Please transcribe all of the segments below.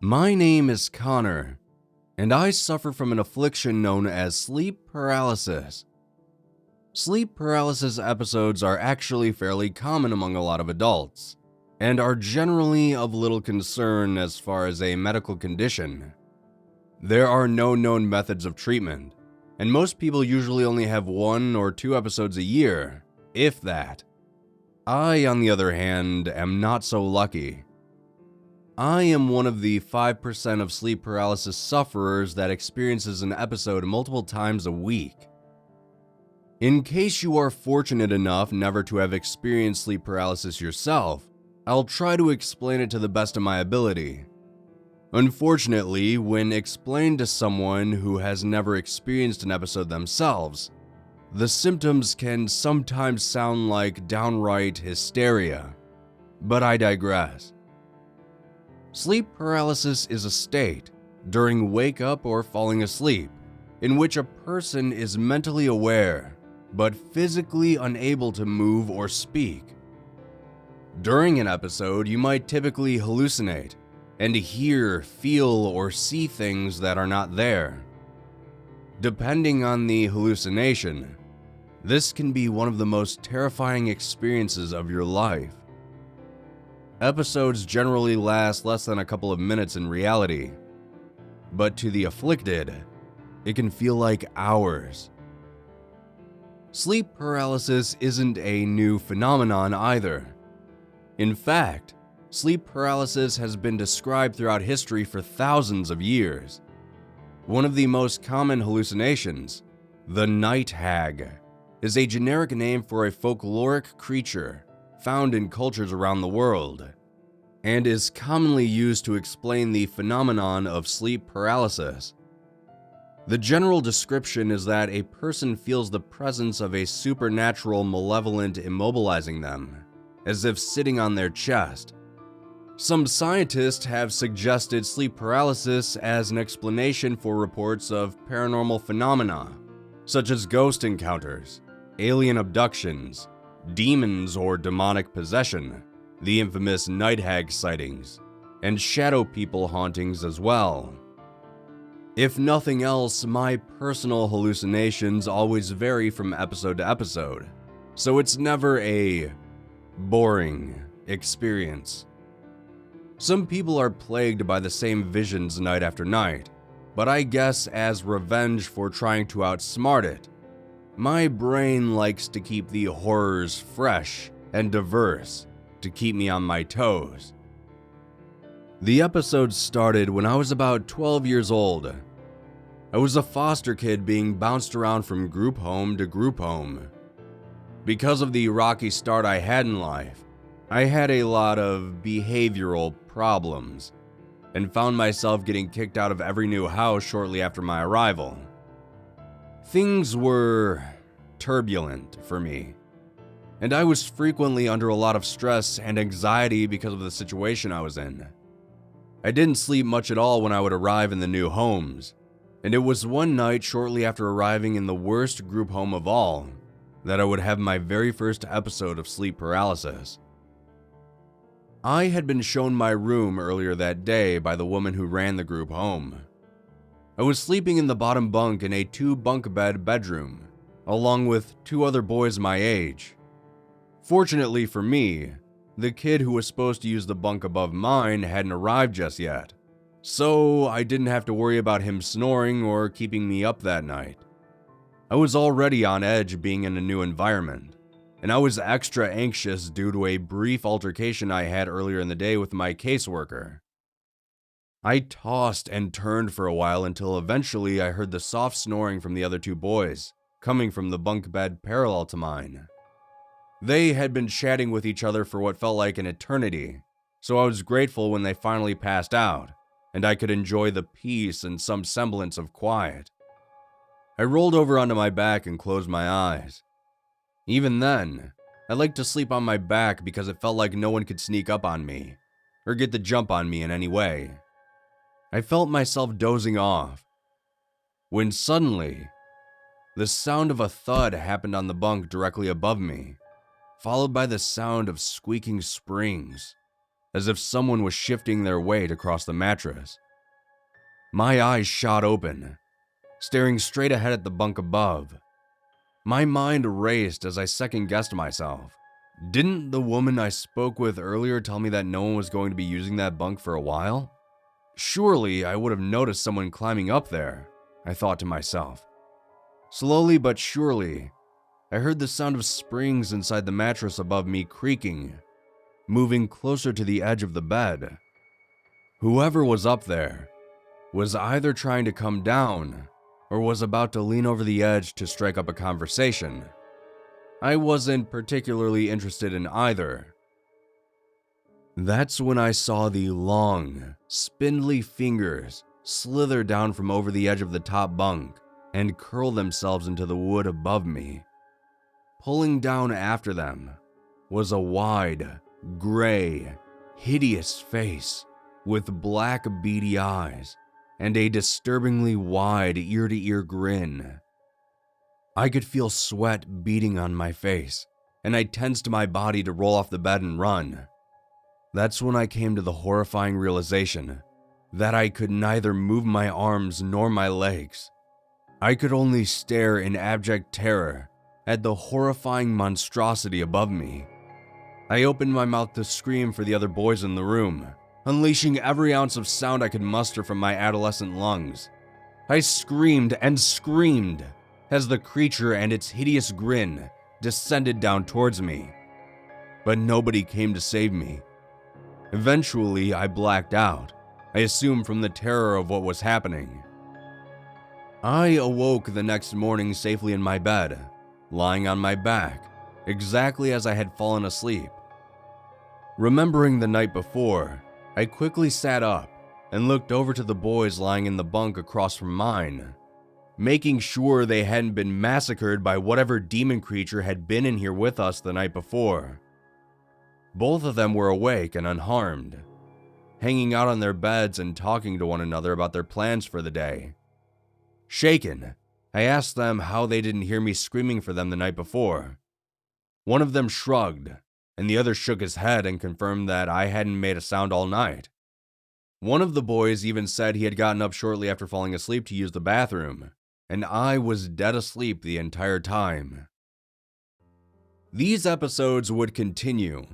My name is Connor, and I suffer from an affliction known as sleep paralysis. Sleep paralysis episodes are actually fairly common among a lot of adults, and are generally of little concern as far as a medical condition. There are no known methods of treatment, and most people usually only have 1 or 2 episodes a year, if that. I, on the other hand, am not so lucky. I am one of the 5% of sleep paralysis sufferers that experiences an episode multiple times a week. In case you are fortunate enough never to have experienced sleep paralysis yourself, I'll try to explain it to the best of my ability. Unfortunately, when explained to someone who has never experienced an episode themselves, the symptoms can sometimes sound like downright hysteria. But I digress. Sleep paralysis is a state, during wake-up or falling asleep, in which a person is mentally aware, but physically unable to move or speak. During an episode, you might typically hallucinate, and hear, feel, or see things that are not there. Depending on the hallucination, this can be one of the most terrifying experiences of your life. Episodes generally last less than a couple of minutes in reality, but to the afflicted, it can feel like hours. Sleep paralysis isn't a new phenomenon either. In fact, sleep paralysis has been described throughout history for thousands of years. One of the most common hallucinations, the night hag, is a generic name for a folkloric creature found in cultures around the world, and is commonly used to explain the phenomenon of sleep paralysis. The general description is that a person feels the presence of a supernatural malevolent immobilizing them, as if sitting on their chest. Some scientists have suggested sleep paralysis as an explanation for reports of paranormal phenomena, such as ghost encounters, alien abductions, demons or demonic possession, the infamous night hag sightings, and shadow people hauntings as well. If nothing else, my personal hallucinations always vary from episode to episode, so it's never a boring experience. Some people are plagued by the same visions night after night, but I guess as revenge for trying to outsmart it, my brain likes to keep the horrors fresh and diverse to keep me on my toes. The episode started when I was about 12 years old. I was a foster kid being bounced around from group home to group home. Because of the rocky start I had in life, I had a lot of behavioral problems, and found myself getting kicked out of every new house shortly after my arrival. Things were turbulent for me, and I was frequently under a lot of stress and anxiety because of the situation I was in. I didn't sleep much at all when I would arrive in the new homes, and it was one night shortly after arriving in the worst group home of all that I would have my very first episode of sleep paralysis. I had been shown my room earlier that day by the woman who ran the group home. I was sleeping in the bottom bunk in a 2-bunk bed bedroom, along with 2 other boys my age. Fortunately for me, the kid who was supposed to use the bunk above mine hadn't arrived just yet, so I didn't have to worry about him snoring or keeping me up that night. I was already on edge being in a new environment, and I was extra anxious due to a brief altercation I had earlier in the day with my caseworker. I tossed and turned for a while until eventually I heard the soft snoring from the other 2 boys, coming from the bunk bed parallel to mine. They had been chatting with each other for what felt like an eternity, so I was grateful when they finally passed out, and I could enjoy the peace and some semblance of quiet. I rolled over onto my back and closed my eyes. Even then, I liked to sleep on my back because it felt like no one could sneak up on me, or get the jump on me in any way. I felt myself dozing off, when suddenly, the sound of a thud happened on the bunk directly above me, followed by the sound of squeaking springs, as if someone was shifting their weight across the mattress. My eyes shot open, staring straight ahead at the bunk above. My mind raced as I second-guessed myself. Didn't the woman I spoke with earlier tell me that no one was going to be using that bunk for a while? Surely I would have noticed someone climbing up there, I thought to myself. Slowly but surely, I heard the sound of springs inside the mattress above me creaking, moving closer to the edge of the bed. Whoever was up there was either trying to come down or was about to lean over the edge to strike up a conversation. I wasn't particularly interested in either. That's when I saw the long, spindly fingers slither down from over the edge of the top bunk and curl themselves into the wood above me. Pulling down after them was a wide, gray, hideous face with black beady eyes and a disturbingly wide ear-to-ear grin. I could feel sweat beading on my face, and I tensed my body to roll off the bed and run. That's when I came to the horrifying realization that I could neither move my arms nor my legs. I could only stare in abject terror at the horrifying monstrosity above me. I opened my mouth to scream for the other boys in the room, unleashing every ounce of sound I could muster from my adolescent lungs. I screamed and screamed as the creature and its hideous grin descended down towards me. But nobody came to save me. Eventually, I blacked out, I assume from the terror of what was happening. I awoke the next morning safely in my bed, lying on my back, exactly as I had fallen asleep. Remembering the night before, I quickly sat up and looked over to the boys lying in the bunk across from mine, making sure they hadn't been massacred by whatever demon creature had been in here with us the night before. Both of them were awake and unharmed, hanging out on their beds and talking to one another about their plans for the day. Shaken, I asked them how they didn't hear me screaming for them the night before. One of them shrugged, and the other shook his head and confirmed that I hadn't made a sound all night. One of the boys even said he had gotten up shortly after falling asleep to use the bathroom, and I was dead asleep the entire time. These episodes would continue,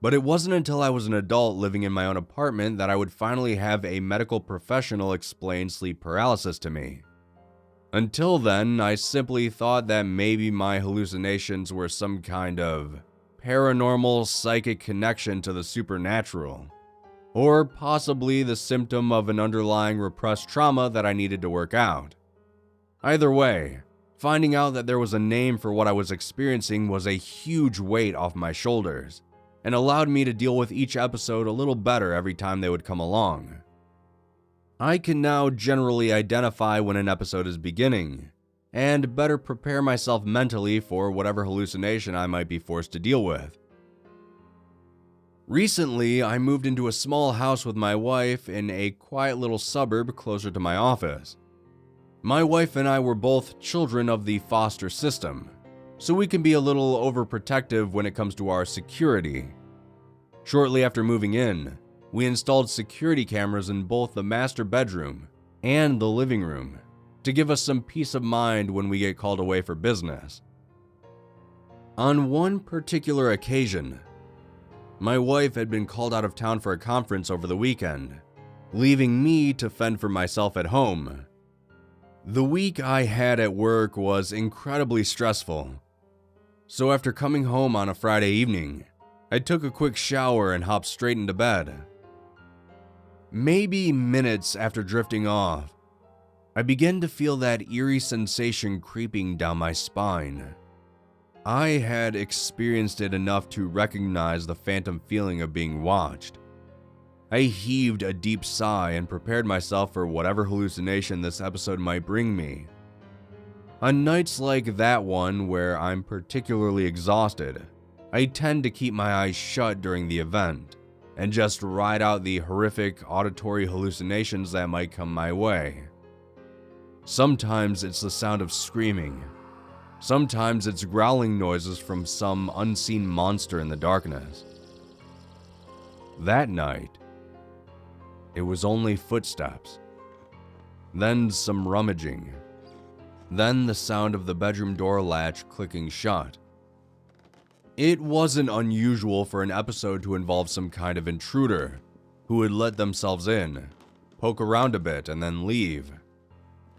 but it wasn't until I was an adult living in my own apartment that I would finally have a medical professional explain sleep paralysis to me. Until then, I simply thought that maybe my hallucinations were some kind of paranormal psychic connection to the supernatural, or possibly the symptom of an underlying repressed trauma that I needed to work out. Either way, finding out that there was a name for what I was experiencing was a huge weight off my shoulders, and allowed me to deal with each episode a little better every time they would come along. I can now generally identify when an episode is beginning, and better prepare myself mentally for whatever hallucination I might be forced to deal with. Recently, I moved into a small house with my wife in a quiet little suburb closer to my office. My wife and I were both children of the foster system, so we can be a little overprotective when it comes to our security. Shortly after moving in, we installed security cameras in both the master bedroom and the living room to give us some peace of mind when we get called away for business. On one particular occasion, my wife had been called out of town for a conference over the weekend, leaving me to fend for myself at home. The week I had at work was incredibly stressful, so after coming home on a Friday evening, I took a quick shower and hopped straight into bed. Maybe minutes after drifting off, I began to feel that eerie sensation creeping down my spine. I had experienced it enough to recognize the phantom feeling of being watched. I heaved a deep sigh and prepared myself for whatever hallucination this episode might bring me. On nights like that one where I'm particularly exhausted, I tend to keep my eyes shut during the event and just ride out the horrific auditory hallucinations that might come my way. Sometimes it's the sound of screaming. Sometimes it's growling noises from some unseen monster in the darkness. That night, it was only footsteps, then some rummaging, then the sound of the bedroom door latch clicking shut. It wasn't unusual for an episode to involve some kind of intruder who would let themselves in, poke around a bit, and then leave.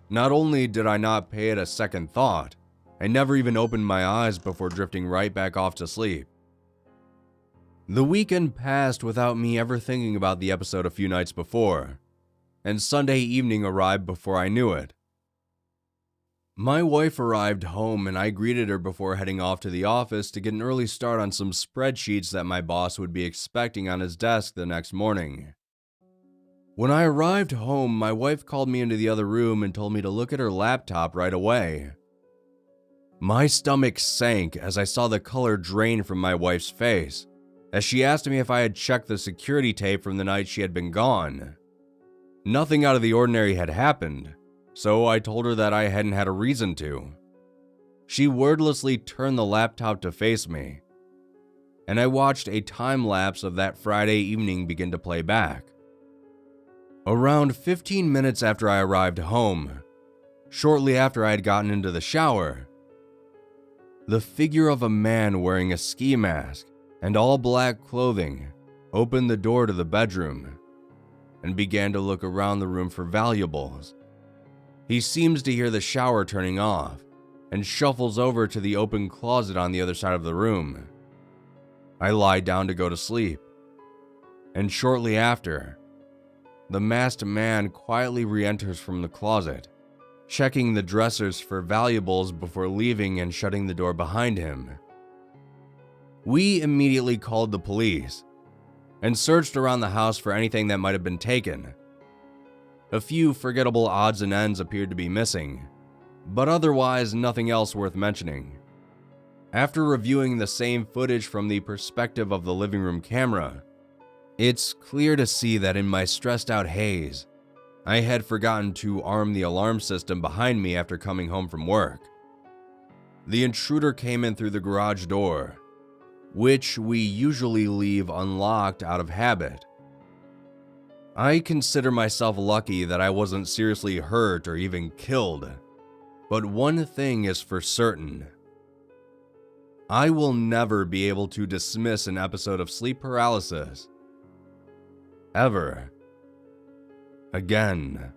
Not only did I not pay it a second thought, I never even opened my eyes before drifting right back off to sleep. The weekend passed without me ever thinking about the episode a few nights before, and Sunday evening arrived before I knew it. My wife arrived home and I greeted her before heading off to the office to get an early start on some spreadsheets that my boss would be expecting on his desk the next morning. When I arrived home, my wife called me into the other room and told me to look at her laptop right away. My stomach sank as I saw the color drain from my wife's face, as she asked me if I had checked the security tape from the night she had been gone. Nothing out of the ordinary had happened, so I told her that I hadn't had a reason to. She wordlessly turned the laptop to face me, and I watched a time lapse of that Friday evening begin to play back. Around 15 minutes after I arrived home, shortly after I had gotten into the shower, the figure of a man wearing a ski mask and all black clothing opened the door to the bedroom and began to look around the room for valuables. He seems to hear the shower turning off and shuffles over to the open closet on the other side of the room. I lie down to go to sleep, and shortly after, the masked man quietly re-enters from the closet, checking the dressers for valuables before leaving and shutting the door behind him. We immediately called the police and searched around the house for anything that might have been taken. A few forgettable odds and ends appeared to be missing, but otherwise nothing else worth mentioning. After reviewing the same footage from the perspective of the living room camera, it's clear to see that in my stressed out haze, I had forgotten to arm the alarm system behind me after coming home from work. The intruder came in through the garage door, which we usually leave unlocked out of habit. I consider myself lucky that I wasn't seriously hurt or even killed, but one thing is for certain. I will never be able to dismiss an episode of sleep paralysis ever again.